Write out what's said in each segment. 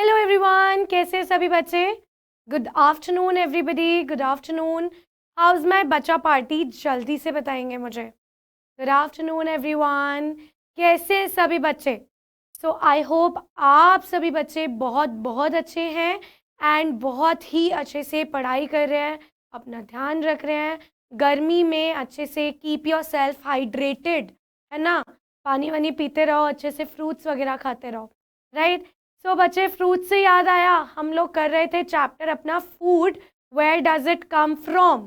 Hello everyone, कैसे हैं सभी बच्चे? Good afternoon everybody, good afternoon. How is my बच्चा पार्टी? जल्दी से बताएंगे मुझे। गुड आफ्टरनून एवरीवन, कैसे हैं सभी बच्चे? सो आई होप आप सभी बच्चे बहुत बहुत अच्छे हैं एंड बहुत ही अच्छे से पढ़ाई कर रहे हैं, अपना ध्यान रख रहे हैं। गर्मी में अच्छे से कीप योर सेल्फ हाइड्रेटेड, है ना? पानी वानी पीते रहो, अच्छे से फ्रूट्स वगैरह खाते रहो, राइट? सो बच्चे, फ्रूट से याद आया, हम लोग कर रहे थे चैप्टर अपना food, where does it come from,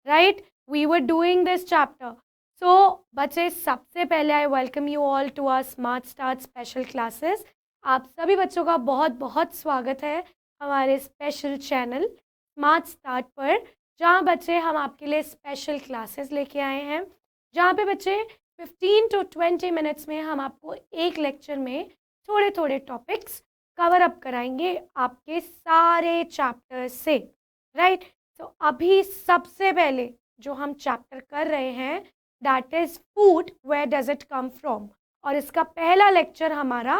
right? We were doing this chapter. So बच्चे, सबसे पहले I welcome you all to our smart start special classes. आप सभी बच्चों का बहुत बहुत स्वागत है हमारे स्पेशल चैनल स्मार्ट स्टार्ट पर, जहाँ बच्चे हम आपके लिए स्पेशल क्लासेस लेके आए हैं, जहाँ पे बच्चे 15 to 20 मिनट्स में हम आपको एक लेक्चर में थोड़े थोड़े टॉपिक्स कवर अप कराएंगे आपके सारे चैप्टर से, राइट? तो अभी सबसे पहले जो हम चैप्टर कर रहे हैं, that is food, where does it come from, और इसका पहला लेक्चर हमारा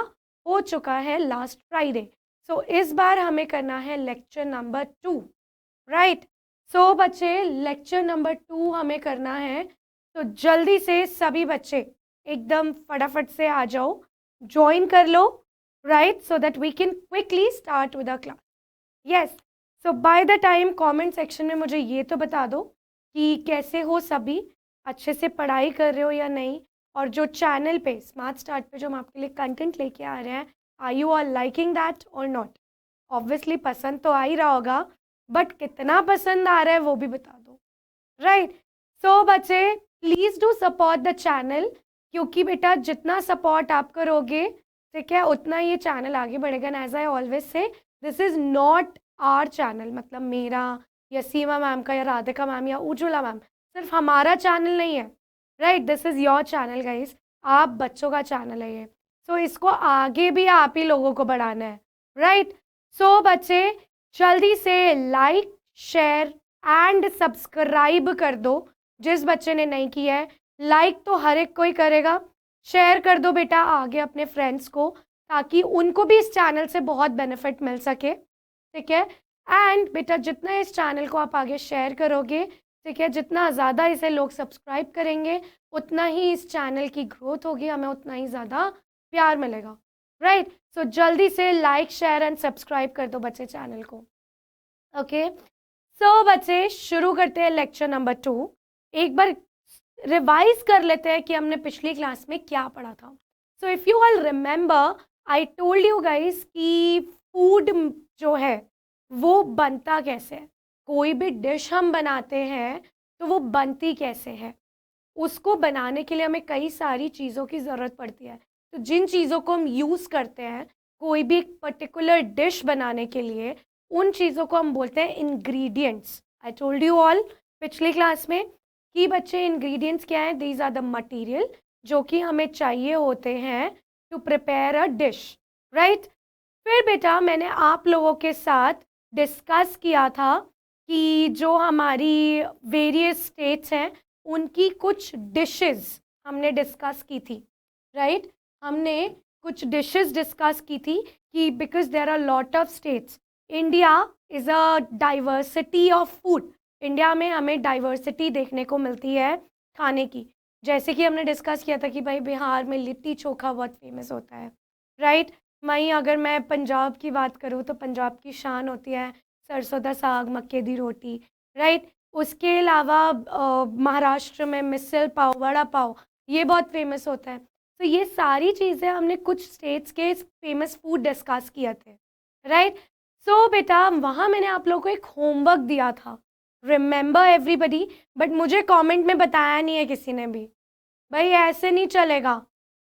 हो चुका है लास्ट फ्राइडे। सो इस बार हमें करना है लेक्चर नंबर 2, राइट? सो बच्चे, लेक्चर नंबर 2 हमें करना है, तो जल्दी से सभी बच्चे एकदम फटाफट से आ जाओ, ज्वाइन कर लो, right? So that we can quickly start with our class. Yes. So by the time comment section में मुझे ये तो बता दो कि कैसे हो सभी, अच्छे से पढ़ाई कर रहे हो या नहीं, और जो चैनल पे स्मार्ट स्टार्ट पे जो हम आपके लिए कंटेंट लेके आ रहे हैं, are you are liking that और नॉट? ऑब्वियसली पसंद तो आ ही रहा होगा, बट कितना पसंद आ रहा है वो भी बता दो, राइट? सो बच्चे, please do support the channel, क्योंकि बेटा जितना सपोर्ट आप करोगे, ठीक है, उतना ये चैनल आगे बढ़ेगा। As I always say, this is not our channel, मतलब मेरा या सीमा मैम का या राधिका मैम या उज्ज्वला मैम, सिर्फ हमारा चैनल नहीं है, right? This is your channel guys, आप बच्चों का चैनल है ये। सो इसको आगे भी आप ही लोगों को बढ़ाना है, राइट? सो बच्चे, जल्दी से लाइक, शेयर एंड सब्सक्राइब कर दो। जिस बच्चे ने नहीं किया है, लाइक तो हर एक कोई करेगा, शेयर कर दो बेटा आगे अपने फ्रेंड्स को, ताकि उनको भी इस चैनल से बहुत बेनिफिट मिल सके, ठीक है? एंड बेटा, जितना इस चैनल को आप आगे शेयर करोगे, ठीक है, जितना ज़्यादा इसे लोग सब्सक्राइब करेंगे, उतना ही इस चैनल की ग्रोथ होगी, हमें उतना ही ज़्यादा प्यार मिलेगा, राइट? सो जल्दी से लाइक, शेयर एंड सब्सक्राइब कर दो बच्चे चैनल को, ओके? सो बच्चे, शुरू करते हैं लेक्चर नंबर 2। एक बार रिवाइज कर लेते हैं कि हमने पिछली क्लास में क्या पढ़ा था। So if you all remember, I told you guys कि फूड जो है वो बनता कैसे है। कोई भी डिश हम बनाते हैं तो वो बनती कैसे है, उसको बनाने के लिए हमें कई सारी चीज़ों की ज़रूरत पड़ती है। तो जिन चीज़ों को हम यूज़ करते हैं कोई भी एक पर्टिकुलर डिश बनाने के लिए, उन चीज़ों को हम बोलते हैं ingredients. I told you all पिछली क्लास में कि बच्चे, इंग्रेडिएंट्स क्या है? दीज आर द मटेरियल जो कि हमें चाहिए होते हैं to prepare a dish, right? फिर बेटा, मैंने आप लोगों के साथ डिस्कस किया था कि जो हमारी वेरियस स्टेट्स हैं उनकी कुछ डिशेस हमने डिस्कस की थी, राइट? हमने कुछ डिशेस डिस्कस की थी कि because there are lot of states, India is a diversity of food. India में हमें डाइवर्सिटी देखने को मिलती है खाने की। जैसे कि हमने डिस्कस किया था कि भाई बिहार में लिट्टी चोखा बहुत फेमस होता है, राइट? वहीं अगर मैं पंजाब की बात करूँ तो पंजाब की शान होती है सरसों दा साग, मक्के दी रोटी, राइट? उसके अलावा महाराष्ट्र में मिसल पाव, वड़ा पाव, ये बहुत फेमस होता है। तो ये सारी चीज़ें हमने कुछ स्टेट्स के फेमस फूड डिस्कस किए थे, राइट? सो बेटा, वहाँ मैंने आप लोगों को एक होमवर्क दिया था, रिमेंबर एवरीबडी, बट मुझे कमेंट में बताया नहीं है किसी ने भी। भाई ऐसे नहीं चलेगा,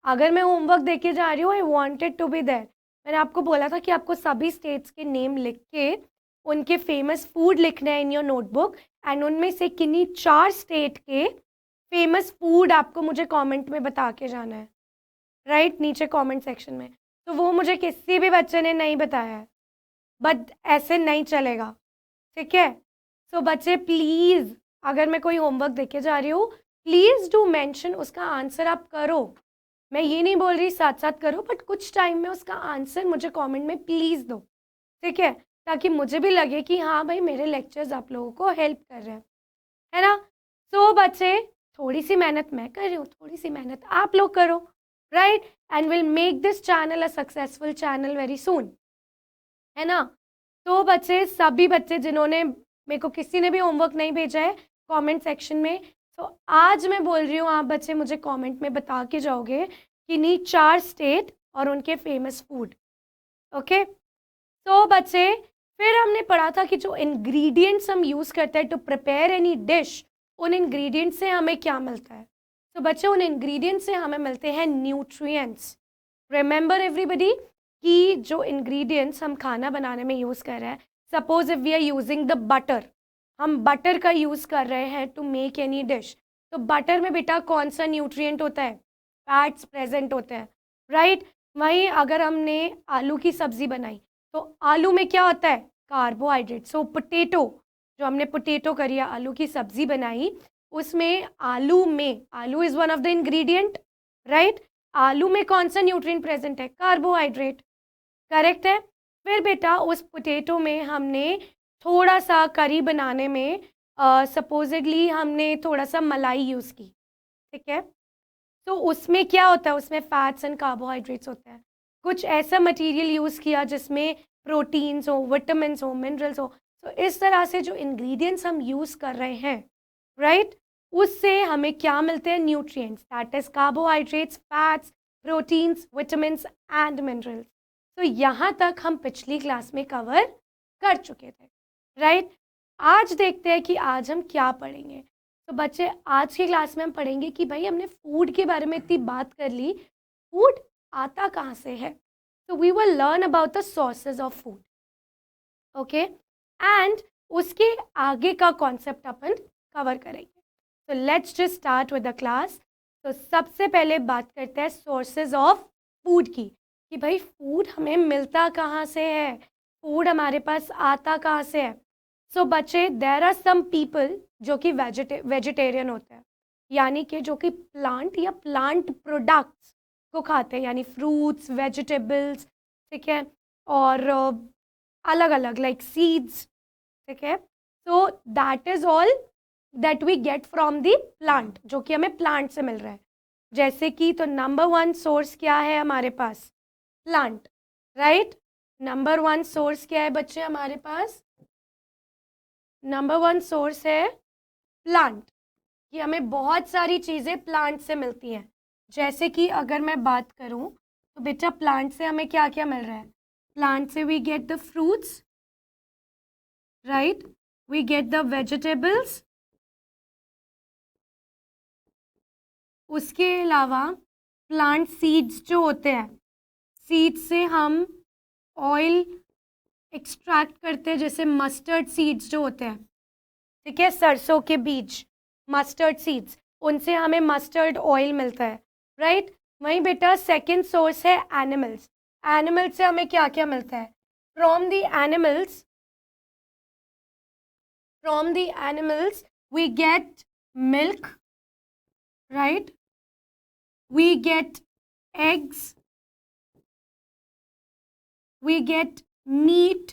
अगर मैं होमवर्क देके जा रही हूँ, I wanted to be there. मैंने आपको बोला था कि आपको सभी स्टेट्स के नेम लिख के उनके फेमस फूड लिखना है इन योर नोटबुक, एंड उनमें से किन्हीं 4 स्टेट के फेमस फूड आपको मुझे कमेंट में बता के जाना है, राइट? नीचे कमेंट सेक्शन में। तो वो मुझे किसी भी बच्चे ने नहीं बताया है, बट ऐसे नहीं चलेगा, ठीक है? सो बच्चे प्लीज़, अगर मैं कोई होमवर्क देके जा रही हूँ, प्लीज़ डू मेंशन, उसका आंसर आप करो। मैं ये नहीं बोल रही साथ साथ करो, बट कुछ टाइम में उसका आंसर मुझे कमेंट में प्लीज़ दो, ठीक है, ताकि मुझे भी लगे कि हाँ भाई मेरे लेक्चर्स आप लोगों को हेल्प कर रहे हैं, है ना। सो बच्चे, थोड़ी सी मेहनत मैं कर रही हूँ, थोड़ी सी मेहनत आप लोग करो, right, and will make this channel a successful channel very soon, है ना। तो बच्चे, सभी बच्चे जिन्होंने, मेरे को किसी ने भी होमवर्क नहीं भेजा है कमेंट सेक्शन में, तो आज मैं बोल रही हूँ आप बच्चे मुझे कमेंट में बता के जाओगे कि नहीं 4 स्टेट और उनके फेमस फूड। ओके, तो बच्चे, फिर हमने पढ़ा था कि जो इंग्रेडिएंट्स हम यूज़ करते हैं टू प्रिपेयर एनी डिश, उन इंग्रेडिएंट्स से हमें क्या मिलता है। तो बच्चे, उन इंग्रेडिएंट्स से हमें मिलते हैं न्यूट्रिएंट्स। रिमेंबर एवरीबडी कि जो इंग्रेडिएंट्स हम खाना बनाने में यूज़ कर रहे हैं, suppose if we are using the butter, हम बटर का यूज़ कर रहे हैं टू मेक एनी डिश, तो बटर में बेटा कौन सा न्यूट्रिएंट होता है, फैट्स प्रेजेंट होते हैं, राइट। वहीं अगर हमने आलू की सब्ज़ी बनाई, तो आलू में क्या होता है, कार्बोहाइड्रेट। सो पोटैटो, जो हमने पोटैटो करी है, आलू की सब्ज़ी बनाई, उसमें आलू is one of the ingredient, right. आलू में कौन सा न्यूट्रिएंट प्रेजेंट है, कार्बोहाइड्रेट, करेक्ट है। फिर बेटा उस पोटैटो में हमने थोड़ा सा करी बनाने में सपोजिडली हमने थोड़ा सा मलाई यूज़ की, ठीक है। तो उसमें क्या होता है, उसमें फैट्स एंड कार्बोहाइड्रेट्स होते हैं। कुछ ऐसा मटेरियल यूज़ किया जिसमें प्रोटीन्स हो, विटामिन्स हो, मिनरल्स हो। तो इस तरह से जो इंग्रेडिएंट्स हम यूज़ कर रहे हैं, राइट, उससे हमें क्या मिलते हैं, nutrients, that is carbohydrates, fats, proteins, vitamins and minerals. तो यहाँ तक हम पिछली क्लास में कवर कर चुके थे, राइट। आज देखते हैं कि आज हम क्या पढ़ेंगे। तो बच्चे, आज की क्लास में हम पढ़ेंगे कि भाई हमने फूड के बारे में इतनी बात कर ली, फूड आता कहाँ से है। तो we will learn about the sources of food, okay, and उसके आगे का कॉन्सेप्ट अपन कवर करेंगे। तो let's just start with the class. तो सबसे पहले बात करते हैं सोर्सेज ऑफ फूड की, कि भाई फूड हमें मिलता कहाँ से है, फूड हमारे पास आता कहाँ से है। सो बच्चे, देर आर सम पीपल जो कि वेजिटेरियन होते हैं, यानी कि जो कि प्लांट या प्लांट प्रोडक्ट्स को खाते हैं, यानी फ्रूट्स, वेजिटेबल्स, ठीक है, और अलग अलग लाइक सीड्स, ठीक है। So that is all that we get from the plant, जो कि हमें प्लांट से मिल रहा है। जैसे कि, तो नंबर 1 सोर्स क्या है हमारे पास, प्लांट, राइट। नंबर 1 सोर्स क्या है बच्चे हमारे पास, नंबर 1 सोर्स है प्लांट, कि हमें बहुत सारी चीज़ें प्लांट से मिलती हैं। जैसे कि अगर मैं बात करूं, तो बेटा प्लांट से हमें क्या क्या मिल रहा है, प्लांट से we get the fruits, right, we get the vegetables, उसके अलावा प्लांट सीड्स जो होते हैं, सीड्स से हम ऑयल एक्सट्रैक्ट करते हैं, जैसे मस्टर्ड सीड्स जो होते हैं, ठीक है, सरसों के बीज, मस्टर्ड सीड्स, उनसे हमें मस्टर्ड ऑयल मिलता है, राइट। वहीं बेटा सेकंड सोर्स है एनिमल्स, एनिमल्स से हमें क्या क्या मिलता है, from the animals we get milk, right, we get eggs, we get meat,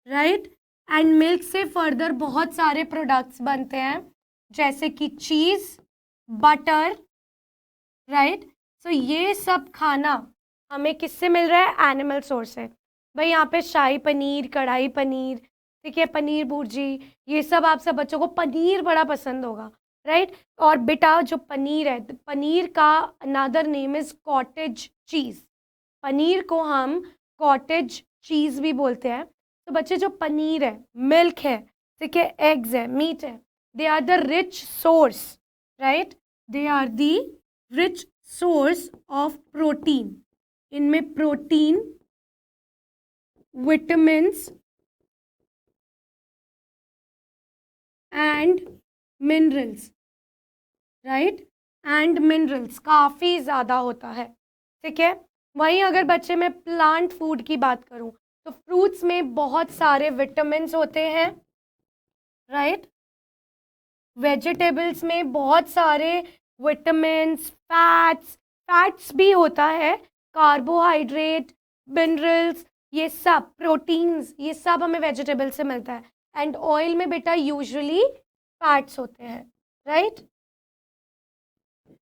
right, and milk से फर्दर बहुत सारे प्रोडक्ट्स बनते हैं, जैसे कि चीज़, बटर, राइट। सो ये सब खाना हमें किससे मिल रहा है, एनिमल सोर्स से। भाई यहाँ पे शाही पनीर, कढ़ाई पनीर, ठीक है, पनीर भुर्जी, ये सब आप सब बच्चों को पनीर बड़ा पसंद होगा, राइट। और बेटा जो पनीर है, पनीर का अनदर नेम इज़ कॉटेज चीज़, पनीर को हम कॉटेज चीज़ भी बोलते हैं। तो बच्चे, जो पनीर है, मिल्क है, ठीक है, एग्स है, मीट है, they are the rich source, right, they are the rich source of protein. इनमें protein, vitamins and minerals, right, and minerals काफ़ी ज़्यादा होता है, ठीक है। वहीं अगर बच्चे मैं प्लांट फूड की बात करूं, तो फ्रूट्स में बहुत सारे विटामिन्स होते हैं, राइट, वेजिटेबल्स में बहुत सारे विटामिन्स, फैट्स भी होता है, कार्बोहाइड्रेट, मिनरल्स, ये सब प्रोटीन्स, ये सब हमें वेजिटेबल से मिलता है। एंड ऑयल में बेटा यूजुअली फैट्स होते हैं, right.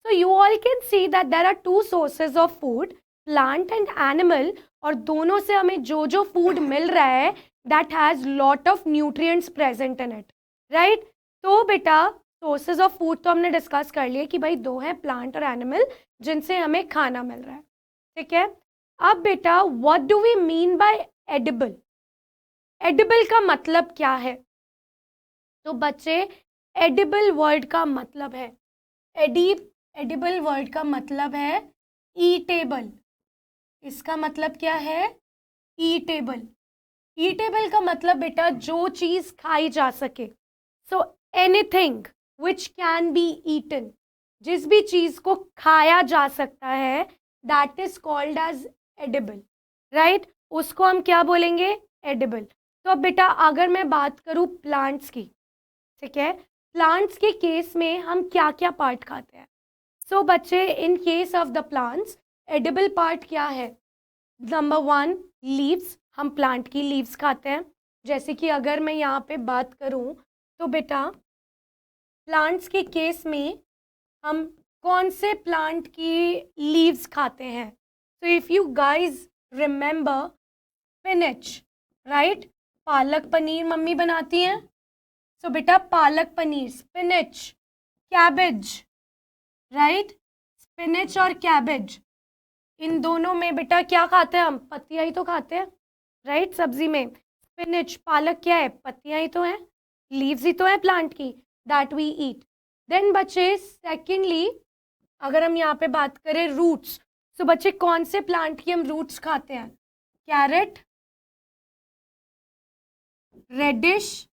So you all can see that there are two sources of food, plant and animal, और दोनों से हमें जो जो फूड मिल रहा है that has lot of nutrients present in it, right? तो बेटा सोर्सेज ऑफ फूड तो हमने डिस्कस कर लिए कि भाई दो हैं, प्लांट और एनिमल, जिनसे हमें खाना मिल रहा है, ठीक है। अब बेटा what do we mean by edible? Edible का मतलब क्या है? तो बच्चे एडिबल वर्ड का मतलब है, एडिबल वर्ड का मतलब है ईटेबल। इसका मतलब क्या है? ईटेबल। ईटेबल का मतलब बेटा जो चीज़ खाई जा सके। So anything which can be eaten, जिस भी चीज़ को खाया जा सकता है, that is called as edible, right. उसको हम क्या बोलेंगे? एडिबल। तो अब बेटा अगर मैं बात करूँ प्लांट्स की, ठीक है, प्लांट्स के केस में हम क्या क्या पार्ट खाते हैं? सो बच्चे in case of the plants edible part क्या है? नंबर 1 लीव्स, हम प्लांट की लीव्स खाते हैं। जैसे कि अगर मैं यहाँ पे बात करूँ तो बेटा प्लांट्स के केस में हम कौन से प्लांट की लीव्स खाते हैं? So if you guys remember spinach, right, palak paneer mummy बनाती हैं। सो बेटा palak paneer, spinach, cabbage, right, spinach और कैबेज, इन दोनों में बेटा क्या खाते हैं हम? पत्तियां ही तो खाते हैं, राइट। सब्जी में स्पिनच, पालक क्या है? पत्तियां ही तो हैं, लीव्स ही तो है प्लांट की, दैट वी ईट। देन बच्चे सेकेंडली अगर हम यहाँ पे बात करें रूट्स, तो बच्चे कौन से प्लांट की हम रूट्स खाते हैं? कैरेट, रेडिश,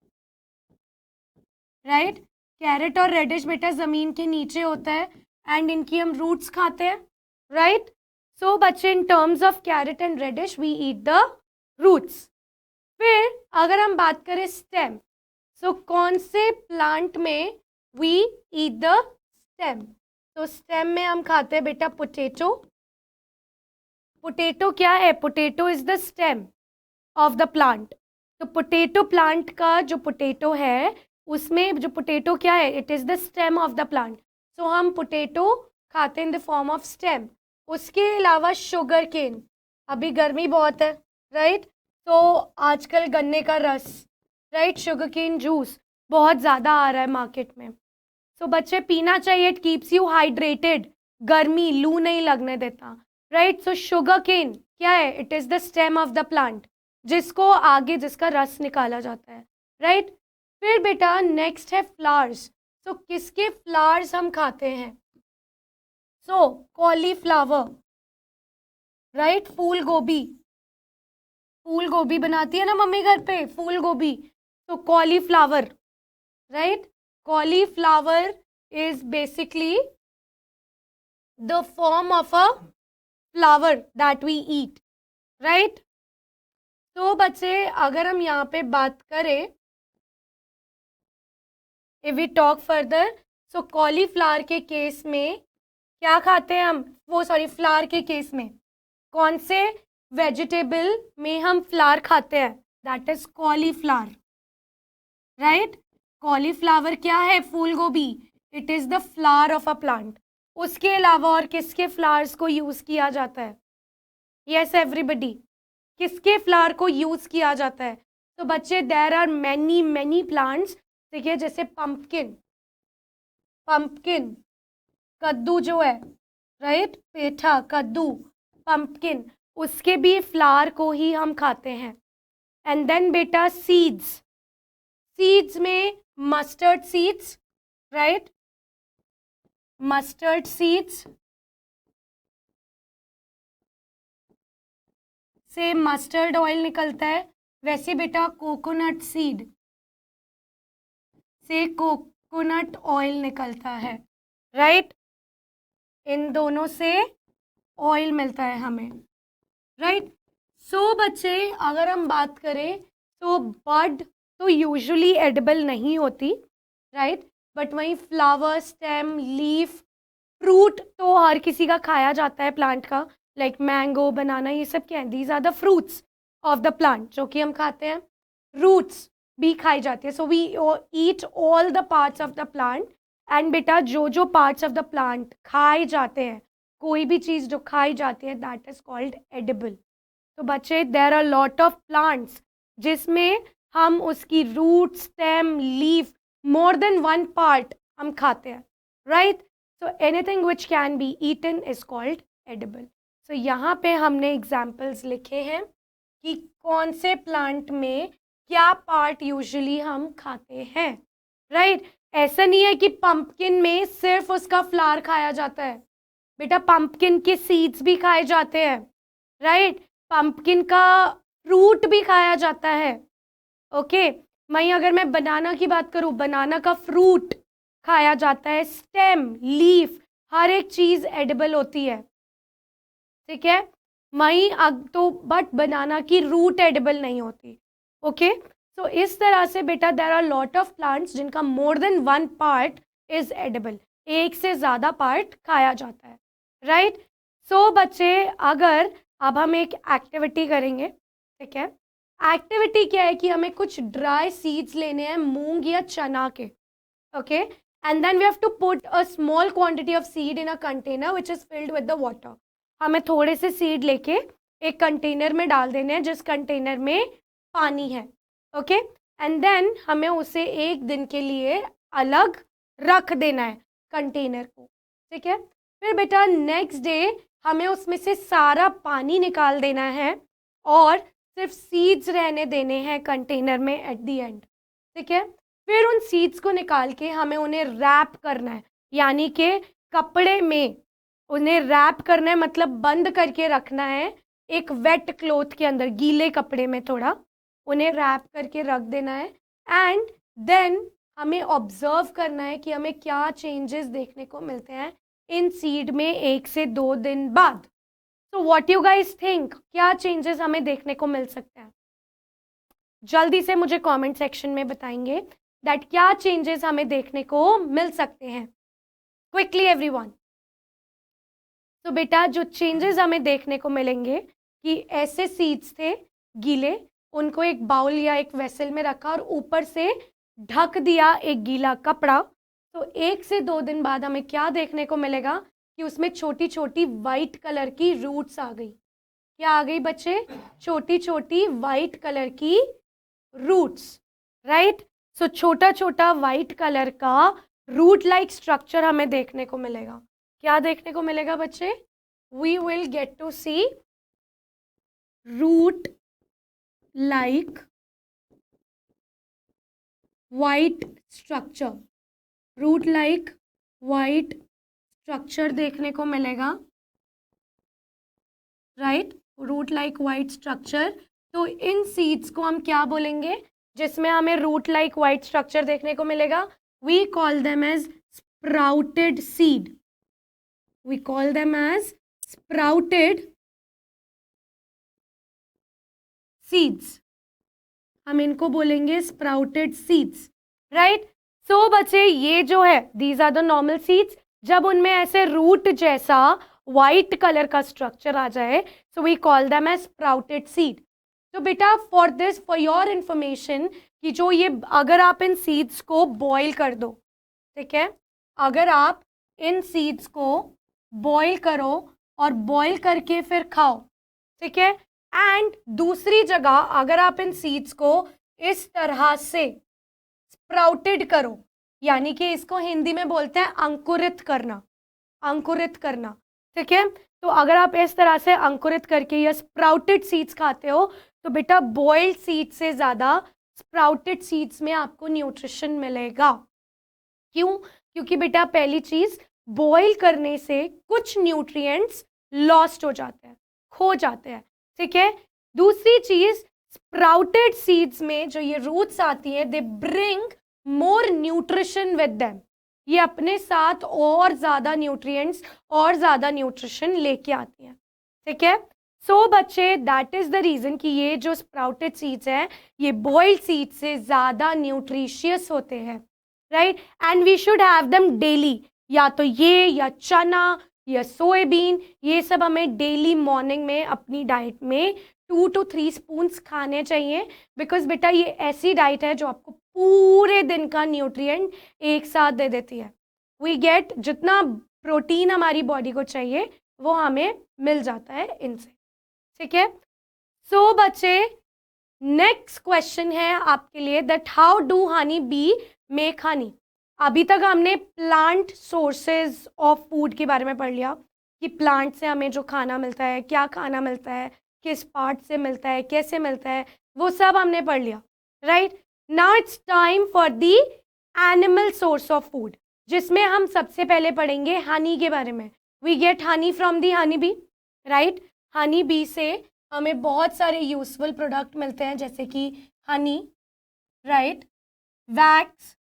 राइट, कैरेट और रेडिश बेटा जमीन के नीचे होता है एंड इनकी हम रूट्स खाते हैं, राइट। सो बच्चे in terms of carrot and radish we eat the roots. फिर अगर हम बात करें स्टेम, सो कौन से प्लांट में वी ईट द स्टेम? तो स्टेम में हम खाते हैं बेटा पोटैटो। पोटैटो क्या है? Potato is the stem of the plant. तो पोटैटो प्लांट का जो पोटैटो है उसमें जो पोटैटो क्या है? It is the stem of the plant. So हम पोटैटो खाते हैं in the form of stem. उसके अलावा शुगर केन, अभी गर्मी बहुत है, राइट, तो आजकल गन्ने का रस, राइट, शुगर केन जूस बहुत ज़्यादा आ रहा है मार्केट में। सो बच्चे पीना चाहिए, इट कीप्स यू हाइड्रेटेड, गर्मी लू नहीं लगने देता, राइट। सो शुगर केन क्या है? It is the stem of the plant, जिसको आगे जिसका रस निकाला जाता है, राइट। फिर बेटा नेक्स्ट है फ्लावर्स। सो किसके फ्लावर्स हम खाते हैं? सो कॉलीफ्लावर, राइट, फूल गोभी, फूल गोभी बनाती है ना मम्मी घर पे, फूल गोभी, तो cauliflower, right. Cauliflower is basically the form of a flower that we eat, right. तो बच्चे अगर हम यहाँ पे बात करें, if we talk further, so cauliflower के केस में क्या खाते हैं हम? वो सॉरी, फ्लावर के केस में कौन से वेजिटेबल में हम फ्लावर खाते हैं? That is cauliflower, right. Cauliflower क्या है? फूल गोभी, it is the flower of a plant. उसके अलावा और किसके फ्लावर्स को यूज किया जाता है? यस एवरीबडी, किसके फ्लावर को यूज किया जाता है? तो बच्चे there are many many plants, ठीक है, जैसे पंपकिन, पंपकिन, कद्दू जो है, राइट, पेठा, कद्दू, पंपकिन, उसके भी फ्लावर को ही हम खाते हैं। एंड देन बेटा सीड्स, सीड्स में mustard seeds, right, mustard seeds से मस्टर्ड ऑयल निकलता है, वैसे बेटा कोकोनट सीड से कोकोनट ऑयल निकलता है, राइट। इन दोनों से ऑयल मिलता है हमें, राइट। सो बच्चे अगर हम बात करें तो बड तो यूजुअली एडिबल नहीं होती, राइट, बट वहीं फ्लावर, स्टेम, लीफ, फ्रूट तो हर किसी का खाया जाता है प्लांट का, लाइक मैंगो, बनाना, ये सब क्या है? These are the fruits, of the plant, जो कि हम खाते हैं। रूट्स भी खाई जाती है, so we eat all the parts of the plant. And बेटा जो जो पार्ट्स ऑफ द प्लांट खाए जाते हैं, कोई भी चीज़ जो खाई जाती है, दैट इज कॉल्ड एडिबल। तो बच्चे there are lot of plants जिसमें हम उसकी root, stem, leaf, more than one part हम खाते हैं, right. So anything which can be eaten is called edible. So यहाँ पे हमने एग्जाम्पल्स लिखे हैं कि कौन से प्लांट में क्या पार्ट यूजुअली हम खाते हैं, राइट। ऐसा नहीं है कि पंपकिन में सिर्फ उसका फ्लावर खाया जाता है, बेटा पंपकिन के सीड्स भी खाए जाते हैं, राइट। पंपकिन का फ्रूट भी खाया जाता है, ओके। वहीं अगर मैं बनाना की बात करूं, बनाना का फ्रूट खाया जाता है, स्टेम, लीफ, हर एक चीज़ एडिबल होती है, ठीक है। वहीं तो बट बनाना की रूट एडिबल नहीं होती, ओके। सो इस तरह से बेटा there are lot of plants जिनका more than one part is edible, एक से ज़्यादा पार्ट खाया जाता है, राइट। सो बच्चे अगर अब हम एक एक्टिविटी करेंगे, ठीक है। एक्टिविटी क्या है कि हमें कुछ ड्राई सीड्स लेने हैं मूंग या चना के, okay. And then we have to put a small quantity of seed in a container which is filled with the water. हमें थोड़े से सीड लेके एक कंटेनर में डाल देने हैं जिस कंटेनर में पानी है, ओके। एंड देन हमें उसे एक दिन के लिए अलग रख देना है कंटेनर को, ठीक है। फिर बेटा नेक्स्ट डे हमें उसमें से सारा पानी निकाल देना है और सिर्फ सीड्स रहने देने हैं कंटेनर में एट द एंड, ठीक है। फिर उन सीड्स को निकाल के हमें उन्हें रैप करना है, यानी कि कपड़े में उन्हें रैप करना है, मतलब बंद करके रखना है एक वेट क्लॉथ के अंदर, गीले कपड़े में थोड़ा उन्हें रैप करके रख देना है। एंड देन हमें ऑब्जर्व करना है कि हमें क्या चेंजेस देखने को मिलते हैं इन सीड में 1 से 2 दिन बाद। So what you guys think, क्या चेंजेस हमें देखने को मिल सकते हैं? जल्दी से मुझे कमेंट सेक्शन में बताएंगे दैट क्या चेंजेस हमें देखने को मिल सकते हैं। Quickly everyone. तो बेटा जो चेंजेस हमें देखने को मिलेंगे कि ऐसे सीड्स थे गीले, उनको एक बाउल या एक वेसल में रखा और ऊपर से ढक दिया एक गीला कपड़ा। तो 1 से 2 दिन बाद हमें क्या देखने को मिलेगा कि उसमें छोटी छोटी वाइट कलर की रूट्स आ गई। क्या आ गई बच्चे? छोटी छोटी वाइट कलर की रूट्स, राइट। सो छोटा छोटा वाइट कलर का रूट लाइक स्ट्रक्चर हमें देखने को मिलेगा। क्या देखने को मिलेगा बच्चे? We will get to see root like white structure, root like white structure देखने को मिलेगा, right. Root like white structure. तो इन सीड्स को हम क्या बोलेंगे जिसमें हमें रूट लाइक वाइट स्ट्रक्चर देखने को मिलेगा? We call them as sprouted seed. We call them as sprouted seeds. हम इनको बोलेंगे sprouted seeds, right? So बच्चे ये जो है these are the normal seeds. जब उनमें ऐसे रूट जैसा वाइट कलर का स्ट्रक्चर आ जाए, so we call them as sprouted seed. तो बेटा for this, for your information, कि जो ये अगर आप इन सीड्स को बॉईल कर दो, ठीक है, अगर आप इन सीड्स को बॉईल करो और बॉईल करके फिर खाओ, ठीक है। एंड दूसरी जगह अगर आप इन सीड्स को इस तरह से स्प्राउटेड करो, यानी कि इसको हिंदी में बोलते हैं अंकुरित करना, अंकुरित करना, ठीक है। तो अगर आप इस तरह से अंकुरित करके या स्प्राउटेड सीड्स खाते हो तो बेटा बॉइल्ड सीड्स से ज़्यादा स्प्राउटेड सीड्स में आपको न्यूट्रिशन मिलेगा। क्यों? क्योंकि बेटा पहली चीज़, बॉईल करने से कुछ न्यूट्रिएंट्स लॉस्ट हो जाते हैं, खो जाते हैं, ठीक है। दूसरी चीज़, स्प्राउटेड सीड्स में जो ये रूट्स आती है, they bring more nutrition with them, ये अपने साथ और ज़्यादा न्यूट्रिएंट्स और ज़्यादा न्यूट्रिशन लेके आती हैं, ठीक है। सो बच्चे दैट इज़ द रीज़न कि ये जो स्प्राउटेड सीड्स हैं ये बॉइल्ड सीड्स से ज़्यादा न्यूट्रिशियस होते हैं, right. And we should have them daily, या तो ये या चना या सोयाबीन, ये सब हमें डेली मॉर्निंग में अपनी डाइट में 2 to 3 स्पून्स खाने चाहिए, बिकॉज बेटा ये ऐसी डाइट है जो आपको पूरे दिन का न्यूट्रिएंट एक साथ दे देती है। वी गेट जितना प्रोटीन हमारी बॉडी को चाहिए वो हमें मिल जाता है इनसे, ठीक है। सो बच्चे, नेक्स्ट क्वेश्चन है आपके लिए that how do honey be make Honey. अभी तक हमने प्लांट सोर्सेज ऑफ फूड के बारे में पढ़ लिया कि प्लांट से हमें जो खाना मिलता है, क्या खाना मिलता है, किस पार्ट से मिलता है, कैसे मिलता है, वो सब हमने पढ़ लिया, right. Now it's time for the animal source of food, जिसमें हम सबसे पहले पढ़ेंगे हनी के बारे में। We get honey from the honey bee, right. Honey bee से हमें बहुत सारे यूजफुल प्रोडक्ट मिलते हैं, जैसे कि हनी, राइट, वैक्स,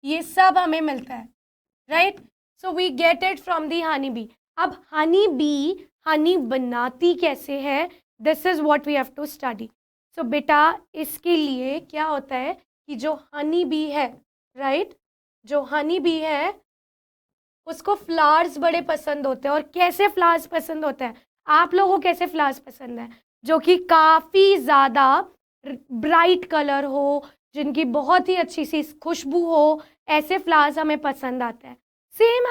ये सब हमें मिलता है, right. So we get it from the honey bee. अब हनी बी हनी बनाती कैसे है, this is what we have to study. So बेटा इसके लिए क्या होता है कि जो हनी बी है, राइट, जो हनी बी है उसको फ्लावर्स बड़े पसंद होते हैं। और कैसे फ्लावर्स पसंद होते हैं, आप लोगों को कैसे फ्लावर्स पसंद है, जो कि काफ़ी ज़्यादा ब्राइट कलर हो, जिनकी बहुत ही अच्छी सी खुशबू हो, ऐसे फ्लावर्स हमें पसंद आते हैं। सेम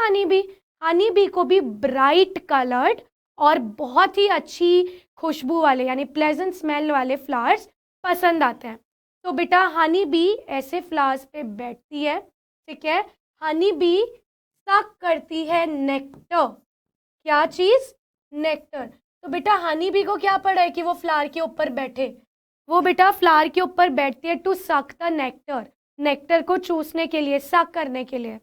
हनी बी को भी ब्राइट कलर्ड और बहुत ही अच्छी खुशबू वाले यानी प्लेजेंट स्मेल वाले फ्लावर्स पसंद आते हैं। तो बेटा हनी बी ऐसे फ्लावर्स पे बैठती है, ठीक है। हनी बी सक करती है नेक्टर, क्या चीज़, नेक्टर। तो बेटा हनी बी को क्या पड़ा है कि वो फ्लावर के ऊपर बैठे, वो बेटा फ्लावर के ऊपर बैठती है to suck the nectar, nectar को चूसने के लिए, सक करने के लिए,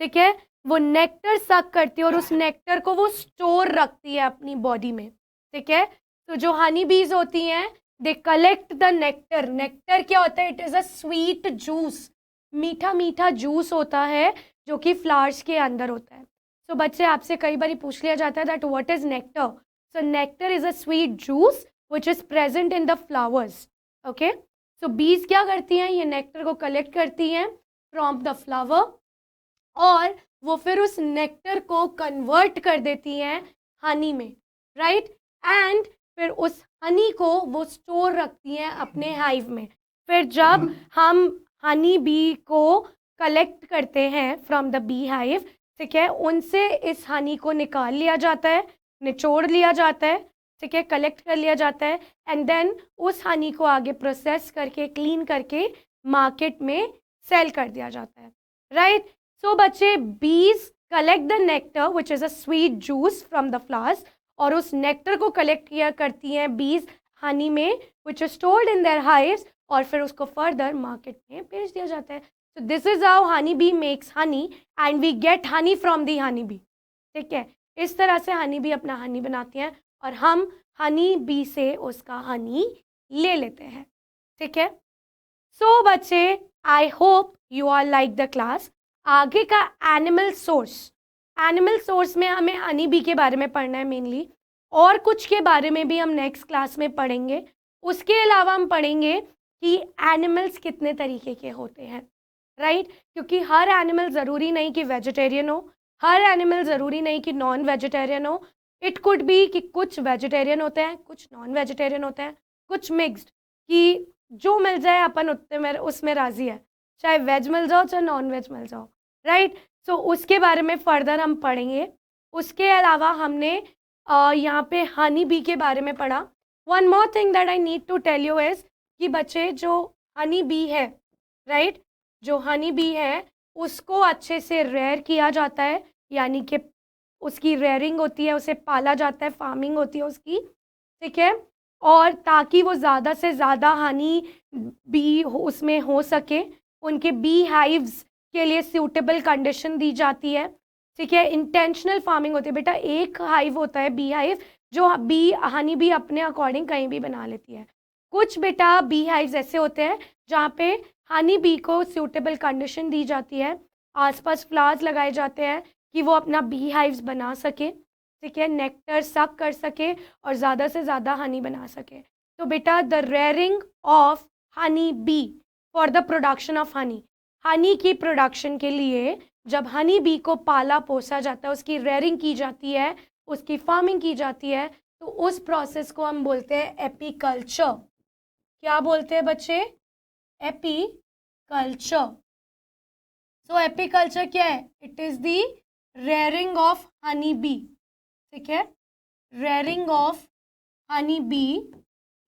ठीक है। वो नेक्टर सक करती है और उस नेक्टर को वो स्टोर रखती है अपनी बॉडी में, ठीक है। तो जो हनी बीज होती हैं they collect the nectar. Nectar क्या होता है, it is a sweet juice, मीठा मीठा जूस होता है जो कि फ्लावर्स के अंदर होता है। सो बच्चे आपसे कई बार पूछ लिया जाता है that what is nectar. So nectar is a sweet juice which is present in the flowers, okay. So bees क्या करती हैं, ये नेक्टर को कलेक्ट करती हैं फ्रॉम द फ्लावर और वो फिर उस नेक्टर को कन्वर्ट कर देती हैं हनी में, राइट। एंड फिर उस हनी को वो स्टोर रखती हैं अपने हाइव में। फिर जब हम हनी बी को कलेक्ट करते हैं फ्रॉम द बी हाइव, ठीक है, उनसे इस हनी को निकाल लिया जाता है, निचोड़ लिया जाता है, ठीक है, कलेक्ट कर लिया जाता है। एंड देन उस हनी को आगे प्रोसेस करके क्लीन करके मार्केट में सेल कर दिया जाता है, राइट। सो बच्चे, बीज collect the nectar which is a sweet juice from the flowers, और उस नेक्टर को कलेक्ट किया करती हैं बीज हनी में which is stored in their hives, और फिर उसको फर्दर मार्केट में बेच दिया जाता है। So this is how honey bee makes honey and we get honey from the honey bee, ठीक है। इस तरह से हनी बी अपना हनी बनाती हैं और हम हनी बी से उसका हनी ले लेते हैं, ठीक है। सो बच्चे, I hope you are like the class. आगे का एनिमल सोर्स में हमें हनी बी के बारे में पढ़ना है मेनली, और कुछ के बारे में भी हम नेक्स्ट क्लास में पढ़ेंगे। उसके अलावा हम पढ़ेंगे कि एनिमल्स कितने तरीके के होते हैं, राइट। क्योंकि हर एनिमल ज़रूरी नहीं कि वेजिटेरियन हो, हर एनिमल ज़रूरी नहीं कि नॉन वेजिटेरियन हो। इट कुड बी कि कुछ वेजिटेरियन होते हैं, कुछ नॉन वेजिटेरियन होते हैं, कुछ मिक्स्ड, कि जो मिल जाए अपन उतने में उसमें राज़ी है, चाहे वेज मिल जाओ चाहे नॉन वेज मिल जाओ, राइट। सो उसके बारे में फर्दर हम पढ़ेंगे। उसके अलावा हमने यहाँ पे हनी बी के बारे में पढ़ा। One more thing that I need to tell you is कि बच्चे, जो हनी बी है, राइट, जो हनी बी है उसको अच्छे से रेयर किया जाता है, यानी कि उसकी रेयरिंग होती है, उसे पाला जाता है, फार्मिंग होती है उसकी, ठीक है। और ताकि वो ज़्यादा से ज़्यादा हनी बी उसमें हो सके, उनके बी हाइव्स के लिए सूटेबल कंडीशन दी जाती है, ठीक है। इंटेंशनल फार्मिंग होती है बेटा, एक हाइव होता है बी हाइव जो बी हनी बी अपने अकॉर्डिंग कहीं भी बना लेती है। कुछ बेटा बी हाइव्स ऐसे होते हैं जहाँ पे हनी बी को सूटेबल कंडीशन दी जाती है, आसपास फ्लावर्स लगाए जाते हैं कि वो अपना बी हाइव्स बना सके, ठीक है, नेक्टर सक कर सके और ज़्यादा से ज़्यादा हनी बना सके। तो बेटा the rearing of honey B for the production of honey की प्रोडक्शन के लिए जब हनी बी को पाला पोसा जाता है, उसकी रेयरिंग की जाती है, उसकी फार्मिंग की जाती है, तो उस प्रोसेस को हम बोलते हैं एपीकल्चर। क्या बोलते हैं बच्चे? एपीकल्चर। सो एपीकल्चर क्या है? It is the rearing of honey bee. ठीक है, rearing of honey bee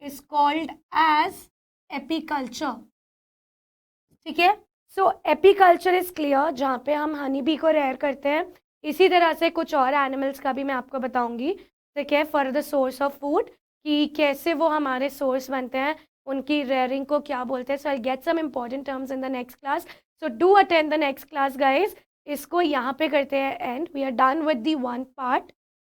is called as apiculture. ठीक है, सो एपीकल्चर इज क्लियर, जहाँ पे हम हनी बी को रेयर करते हैं। इसी तरह से कुछ और एनिमल्स का भी मैं आपको बताऊंगी, ठीक है, for the source of food, कि कैसे वो हमारे सोर्स बनते हैं, उनकी रेयरिंग को क्या बोलते हैं। So I get some important terms in the next class, so do attend the next class guys. इसको यहाँ पे करते हैं and we are done with the one part,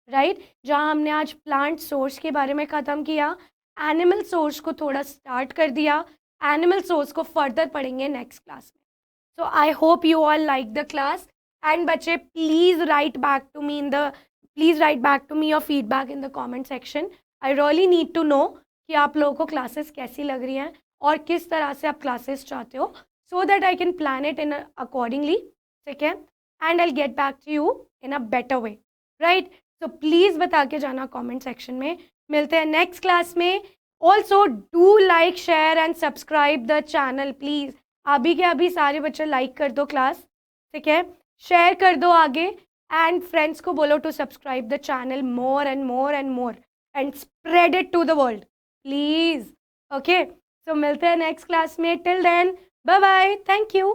right, जहाँ हमने आज प्लांट सोर्स के बारे में ख़त्म किया, एनिमल सोर्स को थोड़ा स्टार्ट कर दिया, एनिमल सोर्स को फर्दर पढ़ेंगे नेक्स्ट क्लास में। So I hope you all like the class, and बच्चे please write back to me your feedback in the comment section. I really need to know कि आप लोगों को क्लासेस कैसी लग रही हैं और किस तरह से आप क्लासेस चाहते हो, so that I can plan it in accordingly. ठीक है, and I'll get back to you in a better way, right? So please बता के जाना comment section में। मिलते हैं next class में। Also do like, share and subscribe the channel please। अभी के अभी सारे बच्चे लाइक कर दो क्लास, ठीक है, शेयर कर दो आगे, एंड फ्रेंड्स को बोलो to subscribe the channel more and more and more and spread it to the world please. Okay, so मिलते हैं नेक्स्ट क्लास में। Till then bye bye, thank you.